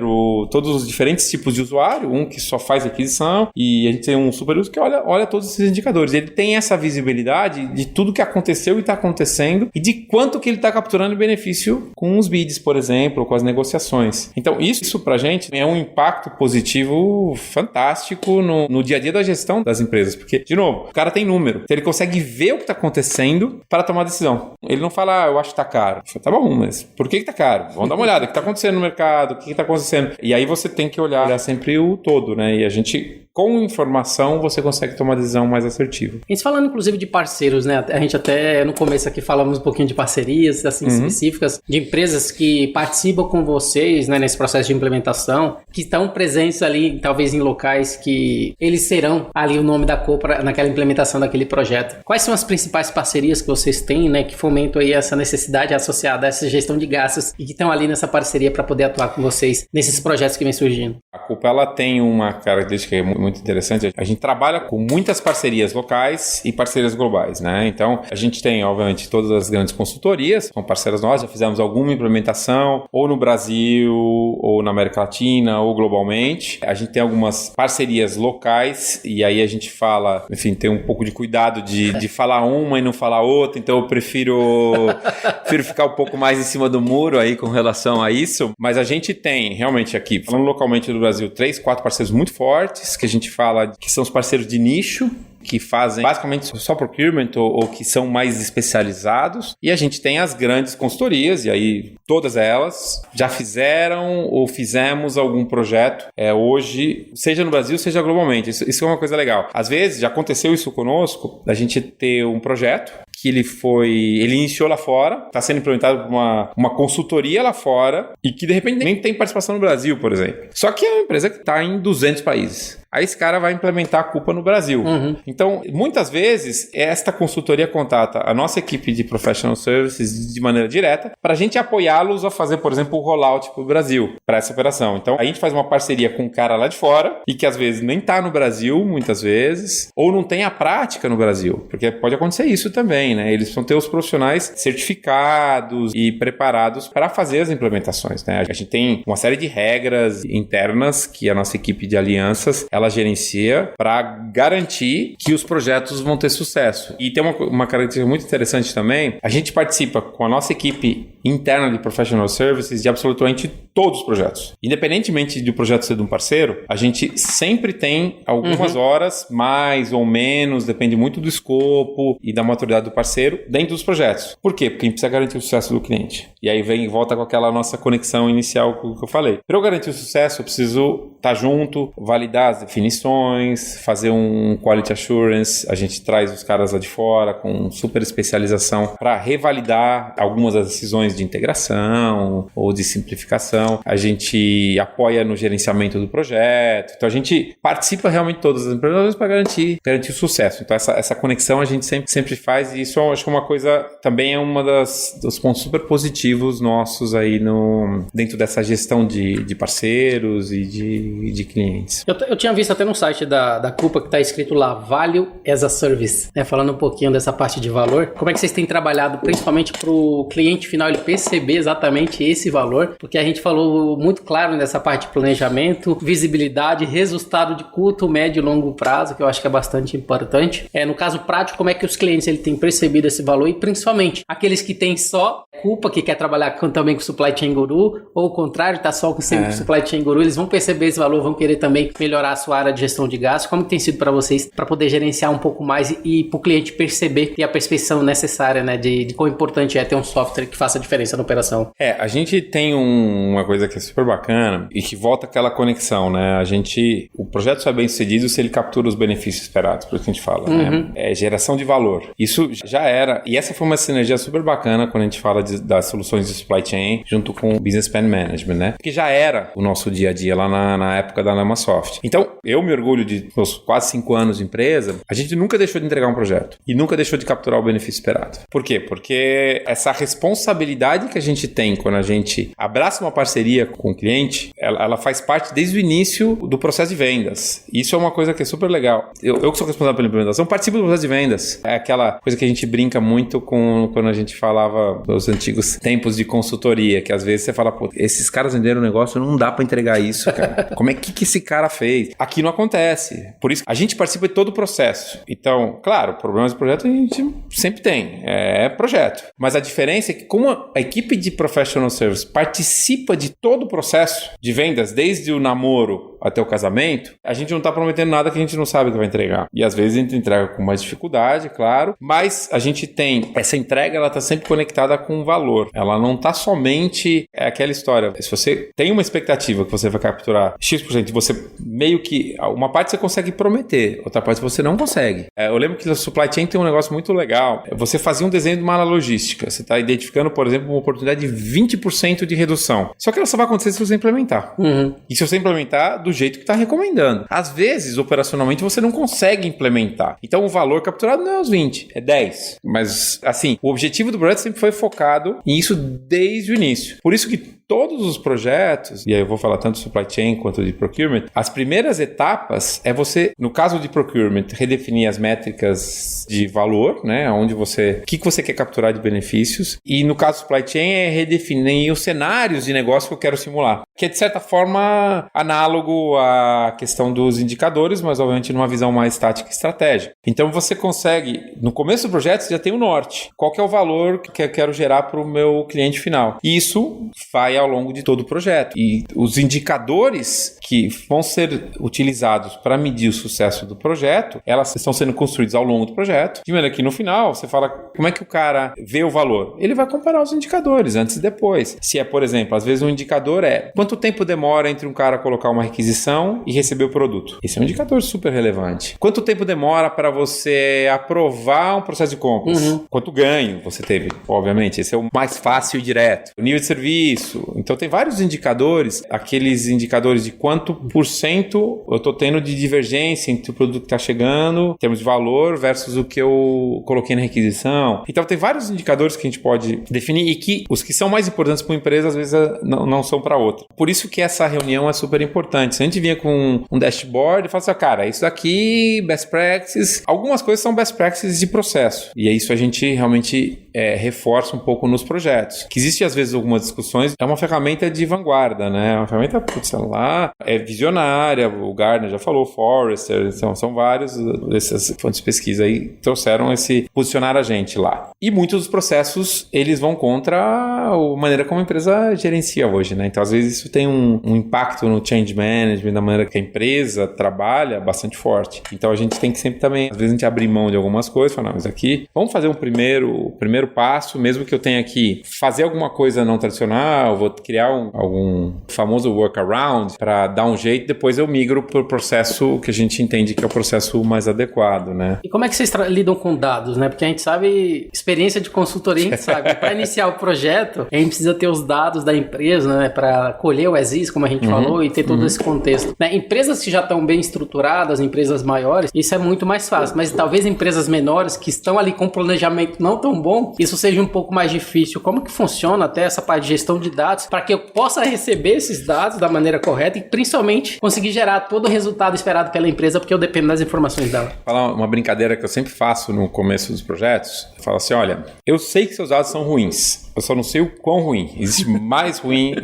todos os diferentes tipos de usuário, um que só faz aquisição, e a gente tem um super user que olha todos esses indicadores. Ele tem essa visibilidade de tudo que aconteceu e está acontecendo e de quanto que ele está capturando benefício com os bids, por exemplo, ou com as negociações. Então, isso pra gente é um impacto positivo fantástico no dia a dia da gestão das empresas, porque, de novo, o cara tem número, então ele consegue ver o que está acontecendo para tomar decisão. Ele não fala, eu acho que tá caro. Fala, tá bom, mas por que tá caro? Vamos dar uma olhada, o que está acontecendo no mercado, o que está acontecendo. E aí você tem que olhar sempre o todo, né? E a gente, com informação, você consegue tomar decisão mais assertiva. A gente falando, inclusive, de parceiros, né? A gente até, no começo aqui, falamos um pouquinho de parcerias, assim, específicas, de empresas que participam com vocês, né, nesse processo de implementação, que estão presentes ali, talvez em locais que eles serão ali o nome da Copra naquela implementação daquele projeto. Quais são as principais parcerias que vocês têm, né, que fomentam aí essa necessidade associada a essa gestão de gastos e que estão ali nessa parceria para poder atuar com vocês nesses projetos que vem surgindo? A Copra, ela tem uma característica muito interessante. A gente trabalha com muitas parcerias locais e parcerias globais, né? Então, a gente tem, obviamente, todas as grandes consultorias, são parceiras nossas, já fizemos alguma implementação, ou no Brasil, ou na América Latina, ou globalmente. A gente tem algumas parcerias locais, e aí a gente fala, enfim, tem um pouco de cuidado de falar uma e não falar outra, então eu prefiro ficar um pouco mais em cima do muro aí com relação a isso, mas a gente tem, realmente aqui, falando localmente do Brasil, 3, 4 parceiros muito fortes, que a gente fala que são os parceiros de nicho, que fazem basicamente só procurement ou que são mais especializados. E a gente tem as grandes consultorias, e aí todas elas já fizeram ou fizemos algum projeto hoje, seja no Brasil, seja globalmente. Isso é uma coisa legal. Às vezes, já aconteceu isso conosco, da gente ter um projeto que ele iniciou lá fora, está sendo implementado por uma consultoria lá fora e que de repente nem tem participação no Brasil, por exemplo. Só que é uma empresa que está em 200 países. Aí esse cara vai implementar a Coupa no Brasil. Então, muitas vezes, esta consultoria contata a nossa equipe de Professional Services de maneira direta para a gente apoiá-los a fazer, por exemplo, o rollout para o Brasil, para essa operação. Então, a gente faz uma parceria com um cara lá de fora e que às vezes nem está no Brasil, muitas vezes, ou não tem a prática no Brasil, porque pode acontecer isso também, né? Eles precisam ter os profissionais certificados e preparados para fazer as implementações, né? A gente tem uma série de regras internas que a nossa equipe de alianças ela gerencia para garantir que os projetos vão ter sucesso. E tem uma característica muito interessante também, a gente participa com a nossa equipe interna de Professional Services de absolutamente todos os projetos. Independentemente do projeto ser de um parceiro, a gente sempre tem algumas horas, mais ou menos, depende muito do escopo e da maturidade do parceiro, dentro dos projetos. Por quê? Porque a gente precisa garantir o sucesso do cliente. E aí volta com aquela nossa conexão inicial que eu falei. Para eu garantir o sucesso, eu preciso estar junto, validar as definições, fazer um quality assurance, a gente traz os caras lá de fora com super especialização para revalidar algumas das decisões de integração ou de simplificação. A gente apoia no gerenciamento do projeto. Então a gente participa realmente de todas as empresas para garantir o sucesso. Então essa conexão a gente sempre faz, e isso eu acho que é uma coisa, também é uma dos pontos super positivos nossos aí dentro dessa gestão de parceiros e de clientes. Eu tinha visto até no site da Coupa que está escrito lá, Value as a Service, né? Falando um pouquinho dessa parte de valor. Como é que vocês têm trabalhado, principalmente para o cliente final, ele perceber exatamente esse valor? Porque a gente falou muito claro nessa parte de planejamento, visibilidade, resultado de curto, médio e longo prazo, que eu acho que é bastante importante. No caso prático, como é que os clientes ele têm percebido esse valor? E principalmente, aqueles que têm só Coupa, que quer trabalhar também com Supply Chain Guru, ou o contrário, está só com Supply Chain Guru, eles vão perceber esse valor, vão querer também melhorar a sua área de gestão de gastos. Como tem sido para vocês, para poder gerenciar um pouco mais e para o cliente perceber e a percepção necessária, né, de quão importante é ter um software que faça diferença na operação? A gente tem uma coisa que é super bacana e que volta aquela conexão, né? O projeto só é bem sucedido se ele captura os benefícios esperados, por isso que a gente fala, né? É geração de valor. Isso já era, e essa foi uma sinergia super bacana quando a gente fala das soluções soluções de supply chain junto com o Business Spend Management, né? Que já era o nosso dia a dia lá na época da Lamasoft. Então, eu me orgulho de meus quase 5 anos de empresa, a gente nunca deixou de entregar um projeto e nunca deixou de capturar o benefício esperado. Por quê? Porque essa responsabilidade que a gente tem quando a gente abraça uma parceria com o cliente, ela faz parte desde o início do processo de vendas. Isso é uma coisa que é super legal. Eu que sou responsável pela implementação, participo do processo de vendas. É aquela coisa que a gente brinca muito com quando a gente falava dos antigos tempos de consultoria, que às vezes você fala, pô, esses caras venderam um negócio, não dá pra entregar isso, cara. Como é que esse cara fez? Aqui não acontece. Por isso, a gente participa de todo o processo. Então, claro, problemas de projeto a gente sempre tem. É projeto. Mas a diferença é que como a equipe de Professional Service participa de todo o processo de vendas, desde o namoro até o casamento, a gente não está prometendo nada que a gente não sabe que vai entregar. E às vezes a gente entrega com mais dificuldade, claro, mas a gente tem essa entrega, ela está sempre conectada com o valor. Ela não está somente aquela história. Se você tem uma expectativa que você vai capturar X%, você meio que uma parte você consegue prometer, outra parte você não consegue. Eu lembro que no supply chain tem um negócio muito legal. Você fazia um desenho de uma logística. Você está identificando, por exemplo, uma oportunidade de 20% de redução. Só que ela só vai acontecer se você implementar. E se você implementar do jeito que está recomendando. Às vezes, operacionalmente, você não consegue implementar. Então, o valor capturado não é os 20, é 10. Mas, assim, o objetivo do projeto sempre foi focado nisso desde o início. Por isso que todos os projetos, e aí eu vou falar tanto de supply chain quanto de procurement, as primeiras etapas é você, no caso de procurement, redefinir as métricas de valor, né? Onde você, o que você quer capturar de benefícios, e no caso do supply chain é redefinir os cenários de negócio que eu quero simular, que é de certa forma análogo à questão dos indicadores, mas obviamente numa visão mais tática e estratégica. Então você consegue, no começo do projeto você já tem o norte, qual que é o valor que eu quero gerar para o meu cliente final. E isso vai ao longo de todo o projeto. E os indicadores que vão ser utilizados para medir o sucesso do projeto, elas estão sendo construídas ao longo do projeto, de maneira que no final você fala como é que o cara vê o valor. Ele vai comparar os indicadores antes e depois. Se é, por exemplo, às vezes um indicador é quanto tempo demora entre um cara colocar uma requisição e receber o produto. Esse é um indicador super relevante. Quanto tempo demora para você aprovar um processo de compras? Quanto ganho você teve? Obviamente, esse é o mais fácil e direto. O nível de serviço. Então tem vários indicadores, aqueles indicadores de quanto % eu estou tendo de divergência entre o produto que está chegando, em termos de valor, versus o que eu coloquei na requisição. Então tem vários indicadores que a gente pode definir e que os que são mais importantes para uma empresa, às vezes não são para outra. Por isso que essa reunião é super importante. Se a gente vinha com um dashboard e fala assim, cara, isso daqui, best practices, algumas coisas são best practices de processo. E é isso a gente realmente reforça um pouco nos projetos. Que existe às vezes algumas discussões, é uma ferramenta de vanguarda, né? É uma ferramenta, lá, é visionária, o Gartner já falou, Forrester, são vários dessas fontes de pesquisa aí trouxeram posicionar a gente lá. E muitos dos processos, eles vão contra a maneira como a empresa gerencia hoje, né? Então, às vezes, isso tem um impacto no change management, da maneira que a empresa trabalha, bastante forte. Então, a gente tem que sempre também, às vezes, a gente abrir mão de algumas coisas, falar, não, mas aqui, vamos fazer um primeiro passo, mesmo que eu tenha que fazer alguma coisa não tradicional, vou criar algum famoso workaround para dar um jeito, depois eu migro para o processo que a gente entende que é o processo mais adequado, né? E como é que vocês lidam com dados, né? Porque a gente sabe, experiência de consultoria, a gente sabe, para iniciar o projeto, a gente precisa ter os dados da empresa, né? Para colher o as-is, como a gente falou, e ter todo esse contexto. Né? Empresas que já estão bem estruturadas, empresas maiores, isso é muito mais fácil, mas talvez empresas menores que estão ali com um planejamento não tão bom, isso seja um pouco mais difícil. Como que funciona até essa parte de gestão de dados para que eu possa receber esses dados da maneira correta e principalmente conseguir gerar todo o resultado esperado pela empresa, porque eu dependo das informações dela. Falar uma brincadeira que eu sempre faço no começo dos projetos, eu falo assim, olha, eu sei que seus dados são ruins, eu só não sei o quão ruim. Existe o mais ruim,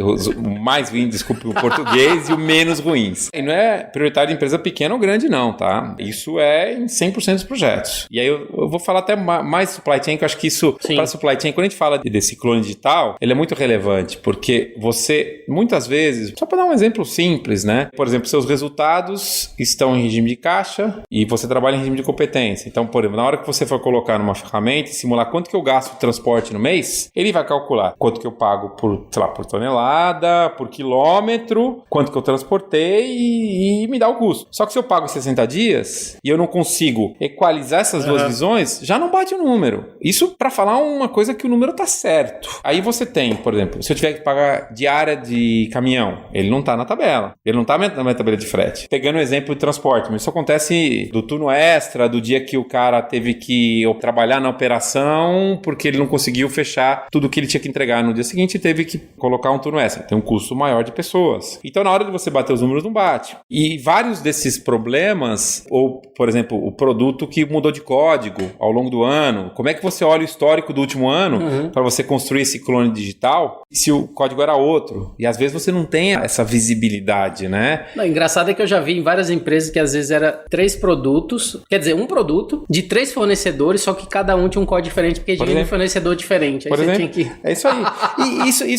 desculpe o português, e o menos ruins. E não é prioritário de empresa pequena ou grande não, tá? Isso é em 100% dos projetos. E aí eu vou falar até mais supply chain, que eu acho que isso, para supply chain, quando a gente fala desse clone digital, ele é muito relevante, porque Porque você, muitas vezes, só para dar um exemplo simples, né? Por exemplo, seus resultados estão em regime de caixa e você trabalha em regime de competência. Então, por exemplo, na hora que você for colocar numa ferramenta e simular quanto que eu gasto de transporte no mês, ele vai calcular quanto que eu pago por, sei lá, por tonelada, por quilômetro, quanto que eu transportei e me dá o custo. Só que se eu pago 60 dias e eu não consigo equalizar essas duas visões, já não bate o número. Isso para falar uma coisa que o número tá certo. Aí você tem, por exemplo, se eu tiver que pagar diária de caminhão, ele não tá na tabela. Ele não tá na minha tabela de frete. Pegando o exemplo de transporte, mas isso acontece do turno extra, do dia que o cara teve que trabalhar na operação porque ele não conseguiu fechar tudo que ele tinha que entregar no dia seguinte e teve que colocar um turno extra. Tem um custo maior de pessoas. Então, na hora de você bater os números, não bate. E vários desses problemas, ou, por exemplo, o produto que mudou de código ao longo do ano, como é que você olha o histórico do último ano para você construir esse clone digital se o código era outro? E às vezes você não tem essa visibilidade, né? Não, engraçado é que eu já vi em várias empresas que às vezes era 3 produtos, quer dizer, um produto de 3 fornecedores, só que cada um tinha um código diferente, porque tinha um fornecedor diferente. Aí por você exemplo, tinha que... É isso aí.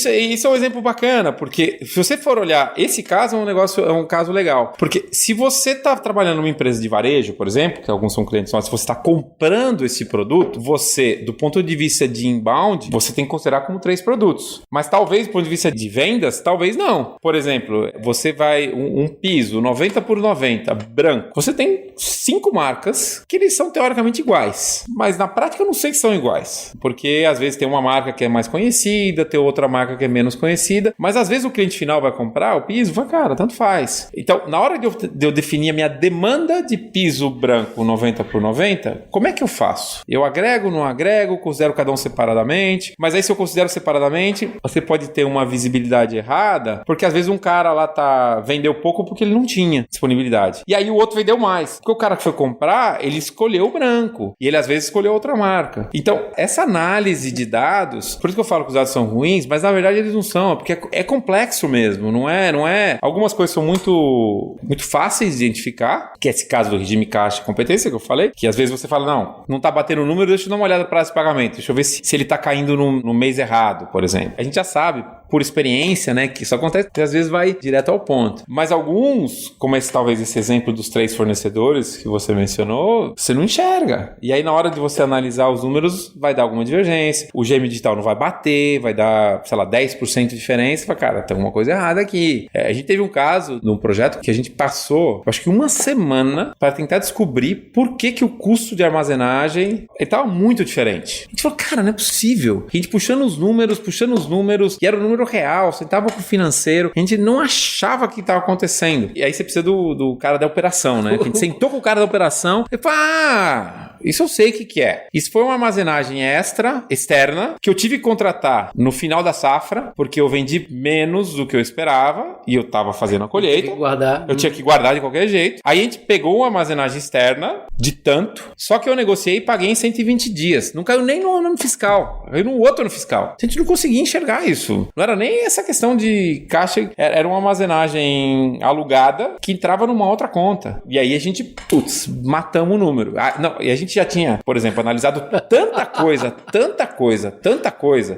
E isso é um exemplo bacana, porque se você for olhar, esse caso é um caso legal. Porque se você está trabalhando numa empresa de varejo, por exemplo, que alguns são clientes nossos, se você está comprando esse produto, você, do ponto de vista de inbound, você tem que considerar como 3 produtos. Mas talvez, do ponto de vista de vendas, talvez não. Por exemplo, você vai um piso 90 por 90, branco. Você tem 5 marcas que eles são teoricamente iguais. Mas na prática eu não sei se são iguais. Porque às vezes tem uma marca que é mais conhecida, tem outra marca que é menos conhecida. Mas às vezes o cliente final vai comprar o piso e fala, cara, tanto faz. Então, na hora de eu definir a minha demanda de piso branco 90 por 90, como é que eu faço? Eu agrego, não agrego, considero cada um separadamente. Mas aí se eu considero separadamente, você pode ter uma visibilidade errada, porque às vezes um cara lá vendeu pouco porque ele não tinha disponibilidade. E aí o outro vendeu mais. Porque o cara que foi comprar, ele escolheu o branco. E ele às vezes escolheu outra marca. Então, essa análise de dados, por isso que eu falo que os dados são ruins, mas na verdade eles não são, porque é complexo mesmo, não é. Algumas coisas são muito fáceis de identificar, que é esse caso do regime caixa e competência que eu falei, que às vezes você fala, não tá batendo o número, deixa eu dar uma olhada para esse pagamento, deixa eu ver se ele tá caindo no mês errado, por exemplo. A gente já sabe, por experiência, né, que isso acontece, que às vezes vai direto ao ponto. Mas alguns, como talvez esse exemplo dos 3 fornecedores que você mencionou, você não enxerga. E aí na hora de você analisar os números, vai dar alguma divergência. O GM digital não vai bater, vai dar, sei lá, 10% de diferença. Fala, cara, tem alguma coisa errada aqui. A gente teve um caso num projeto que a gente passou, acho que uma semana para tentar descobrir por que o custo de armazenagem estava muito diferente. A gente falou, cara, não é possível. A gente puxando os números, e era o número real, sentava com o financeiro, a gente não achava que estava acontecendo. E aí você precisa do cara da operação, né? A gente sentou com o cara da operação e falou, isso eu sei o que é. Isso foi uma armazenagem externa, que eu tive que contratar no final da safra, porque eu vendi menos do que eu esperava, e eu tava fazendo a colheita. Eu tinha que guardar de qualquer jeito. Aí a gente pegou uma armazenagem externa, de tanto, só que eu negociei e paguei em 120 dias. Não caiu nem no ano fiscal, caiu no outro ano fiscal. A gente não conseguia enxergar isso. Não era nem essa questão de caixa, era uma armazenagem alugada que entrava numa outra conta. E aí a gente, matamos o número. E a gente já tinha, por exemplo, analisado tanta coisa,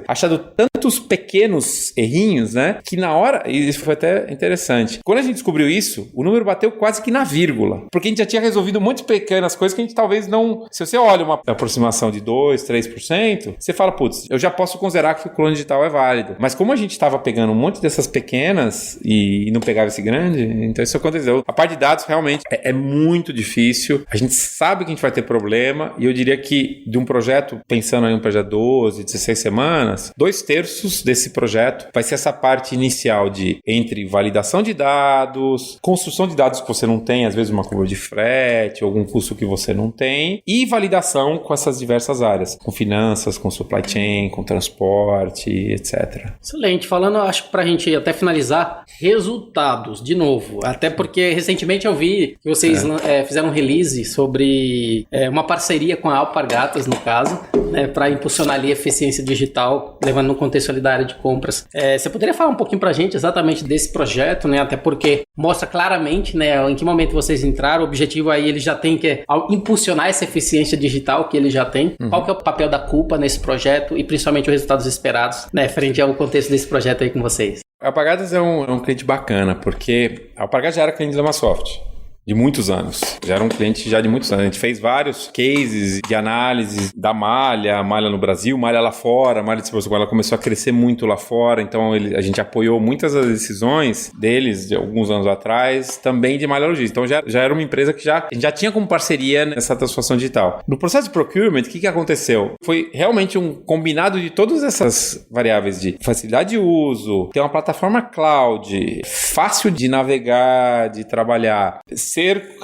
achado tantos pequenos errinhos, né? Que na hora, e isso foi até interessante, quando a gente descobriu isso, o número bateu quase que na vírgula, porque a gente já tinha resolvido um monte de pequenas coisas que a gente talvez não... Se você olha uma aproximação de 2%, 3%, você fala, eu já posso considerar que o clone digital é válido. Mas como a gente estava pegando um monte dessas pequenas e não pegava esse grande, então isso aconteceu. A parte de dados realmente é muito difícil. A gente sabe que a gente vai ter problema, e eu diria que de um projeto, pensando em um projeto de 12, 16 semanas, 2/3 desse projeto vai ser essa parte inicial entre validação de dados, construção de dados que você não tem, às vezes uma curva de frete, algum custo que você não tem, e validação com essas diversas áreas, com finanças, com supply chain, com transporte, etc. Excelente. Falando, acho que pra gente até finalizar, resultados, de novo, até porque recentemente eu vi que vocês fizeram um release sobre uma parceria com a Alpargatas, no caso, né, para impulsionar ali a eficiência digital, levando no contexto ali da área de compras. Você poderia falar um pouquinho para a gente exatamente desse projeto, né, até porque mostra claramente, né, em que momento vocês entraram, o objetivo aí ele já tem que impulsionar essa eficiência digital que ele já tem. Qual que é o papel da Coupa nesse projeto e principalmente os resultados esperados, né, frente ao contexto desse projeto aí com vocês? A Alpargatas é um cliente bacana, porque a Alpargatas já era cliente da Lamasoft de muitos anos. Já era um cliente já de muitos anos. A gente fez vários cases de análise da malha no Brasil, malha lá fora, malha de Portugal, ela começou a crescer muito lá fora, então a gente apoiou muitas das decisões deles de alguns anos atrás, também de malha logística. Então já era uma empresa que a gente já tinha como parceria nessa transformação digital. No processo de procurement, o que aconteceu? Foi realmente um combinado de todas essas variáveis de facilidade de uso, ter uma plataforma cloud, fácil de navegar, de trabalhar, ser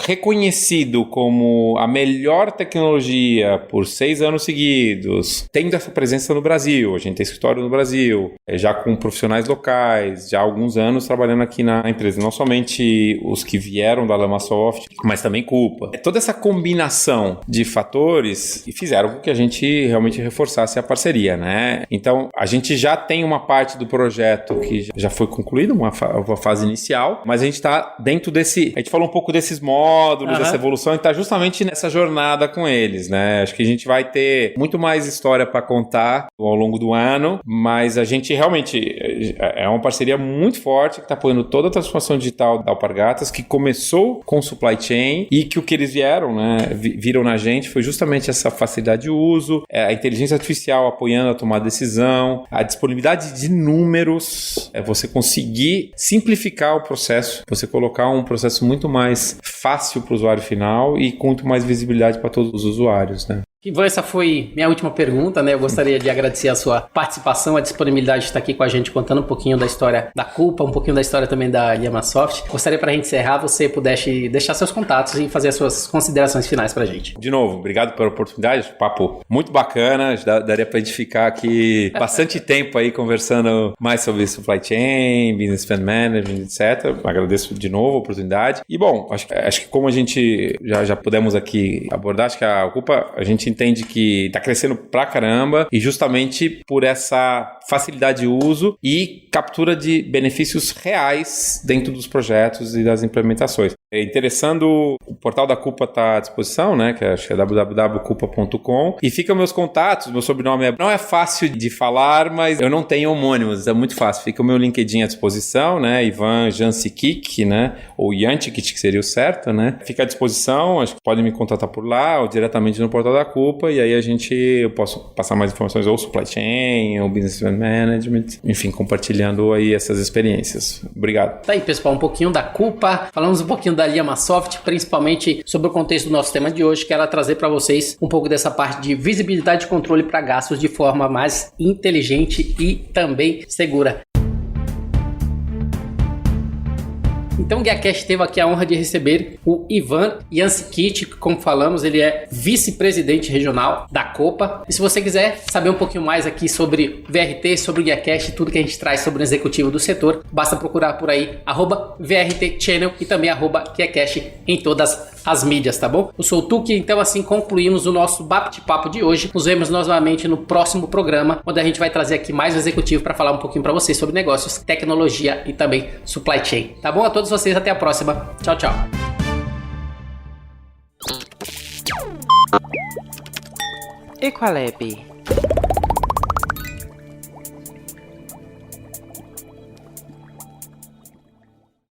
reconhecido como a melhor tecnologia por 6 anos seguidos, tendo essa presença no Brasil. A gente tem escritório no Brasil, já com profissionais locais, já há alguns anos trabalhando aqui na empresa. Não somente os que vieram da Lamasoft, mas também Coupa. Toda essa combinação de fatores fizeram com que a gente realmente reforçasse a parceria, né? Então, a gente já tem uma parte do projeto que já foi concluída, uma fase inicial, mas a gente está dentro desse... A gente falou um pouco desses módulos, dessa evolução, e está justamente nessa jornada com eles, né? Acho que a gente vai ter muito mais história para contar ao longo do ano, mas a gente realmente é uma parceria muito forte que está apoiando toda a transformação digital da Alpargatas, que começou com supply chain e que o que eles vieram, né, viram na gente foi justamente essa facilidade de uso, a inteligência artificial apoiando a tomar decisão, a disponibilidade de números, você conseguir simplificar o processo, você colocar um processo muito mais fácil para o usuário final e com muito mais visibilidade para todos os usuários, né? Ivan, essa foi minha última pergunta, né? Eu gostaria de agradecer a sua participação, a disponibilidade de estar aqui com a gente, contando um pouquinho da história da Coupa, um pouquinho da história também da Lamasoft. Gostaria, para a gente encerrar, você pudesse deixar seus contatos e fazer as suas considerações finais para a gente. De novo, obrigado pela oportunidade, papo muito bacana, daria para a gente ficar aqui bastante tempo aí conversando mais sobre supply chain, business spend management, etc. Agradeço de novo a oportunidade. E bom, acho que como a gente já pudemos aqui abordar, acho que a Coupa, a gente entende que está crescendo pra caramba e justamente por essa facilidade de uso e captura de benefícios reais dentro dos projetos e das implementações. Interessando, o portal da Coupa está à disposição, né? Que acho que é www.coupa.com, e ficam meus contatos, meu sobrenome não é fácil de falar, mas eu não tenho homônimos, é muito fácil. Fica o meu LinkedIn à disposição, né? Ivan Jancikic, né? Ou Jancikic, que seria o certo, né? Fica à disposição, acho que podem me contatar por lá ou diretamente no portal da Coupa, e aí eu posso passar mais informações ou supply chain ou business management, enfim, compartilhando aí essas experiências. Obrigado. Tá aí, pessoal, um pouquinho da Coupa, falamos um pouquinho da Lamasoft, principalmente sobre o contexto do nosso tema de hoje, que era trazer para vocês um pouco dessa parte de visibilidade e controle para gastos de forma mais inteligente e também segura. Então o GuiaCast teve aqui a honra de receber o Ivan Jancikic, que, como falamos, ele é vice-presidente regional da Coupa. E se você quiser saber um pouquinho mais aqui sobre VRT, sobre o GuiaCast, tudo que a gente traz sobre o executivo do setor, basta procurar por aí @VRT Channel e também @GuiaCast em todas as mídias, tá bom? Eu sou o Tuki, então assim concluímos o nosso bate-papo de hoje. Nos vemos novamente no próximo programa, onde a gente vai trazer aqui mais um executivo para falar um pouquinho para vocês sobre negócios, tecnologia e também supply chain. Tá bom? A todos vocês, até a próxima. Tchau, tchau. Equalab.